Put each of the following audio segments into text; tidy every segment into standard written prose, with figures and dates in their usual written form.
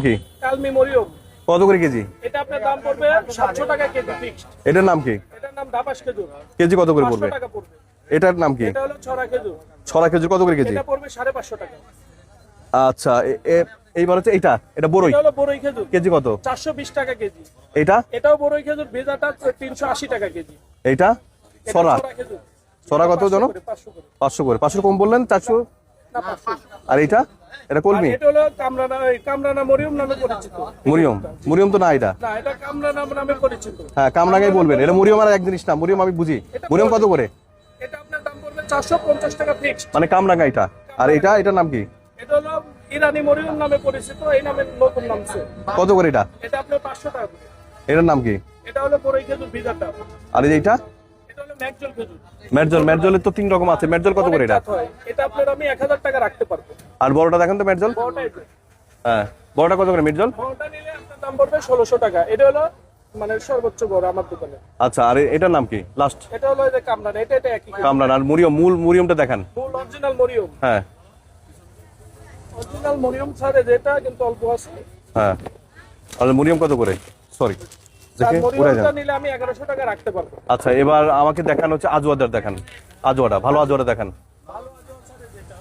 কি কালমি মরিয়ম। কত করে কেজি? এটা আপনার দাম পড়বে 700 টাকা কেজি ফিক্সড। এটার নাম কি? এটার নাম ধাপাস খেজুর। কেজি কত করে পড়বে? 500 টাকা পড়বে। এটার নাম কি? এটা হলো ছড়া খেজুর। ছড়া খেজুর কত করে কেজি? এটা পড়বে 550 টাকা। আচ্ছা এইবার হচ্ছে এটা বড়ই। এটা হলো বড়ই খেজুর। কেজি কত? 420 টাকা কেজি। এটাও বড়ই খেজুর, ভেজাটা 380 টাকা কেজি। এইটা ছড়া খেজুর। ছড়া কত জানো? 500 করে। 500 করে। 500 কম বললেন, 400। না 500। আর এটা কলমি? এটা হলো কামরানা মরিয়ম নামে পরিচিত। মরিয়ম তো না এটা। না, এটা কামরানা নামে পরিচিত। হ্যাঁ, কামরাঙ্গাই বলবেন। এটা মরিয়ম আর এক জিনিস না। মরিয়ম আমি বুঝি। মরিয়ম কত করে? এটা আপনার দাম পড়বে 450 টাকা ফিক্সড। মানে কামরাঙ্গা এটা। আর এটার নাম কি? এটা হলো ইরানি মরিয়ম নামে পরিচিত, এই নামে নতুন নামছে। কত করে এটা? এটা আপনার 500 টাকা করে। এটার নাম কি? এটা হলো বড়ই খেজুর ভেজাটা। আর এইটা এটা হলো ম্যাকজল খেজুর। মেরজলের তো 3 রকম আছে। মেরজল কত করে এটা? এটা আপনার আমি 1000 টাকা রাখতে পারবো। আর বড়টা দেখেন তো মেরজল। বড়টা এটা। হ্যাঁ, বড়টা কত করে মেরজল? বড়টা নিলে আপনার দাম পড়বে 1600 টাকা। এটা হলো মানে সর্বোচ্চ বড় আমার দোকানে। আচ্ছা, আর এটার নাম কি লাস্ট? এটা হলো এই যে কামরানা, এটা একই। কামরান। আর মূল মরিয়মটা দেখান। Full original Maryam. হ্যাঁ অরিজিনাল মরিয়ম ছাড়ে যেটা কিন্তু অল্প আছে। হ্যাঁ। আর মরিয়ম কত করে? সরি, আর দেখে উড়ে মরিয়মটা যান। নিলে আমি 1100 টাকা রাখতে পারবো। আচ্ছা, এবার আমাকে দেখান হচ্ছে আজওয়াদার দেখান। আজওয়াটা, ভালো আজওয়াটা দেখান। ভালো আছে ছাড়ে যেটা।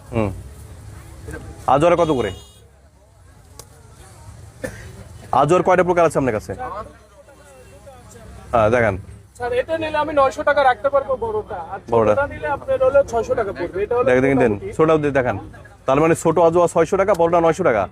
আজওয়ারা কত করে? আজওয়ার কয়টা প্রকার আছে আপনার কাছে? হ্যাঁ দেখান। স্যার এটা নিলে আমি 900 টাকা রাখতে পারবো বড়টা। আর বড়টা। ছোটটা নিলে আপনার হলো 600 টাকা পড়বে। এটা হলো দেখেন ছোটটাও দেখান। তার মানে ছোট আজওয়া 600 টাকা, বড়টা 900 টাকা।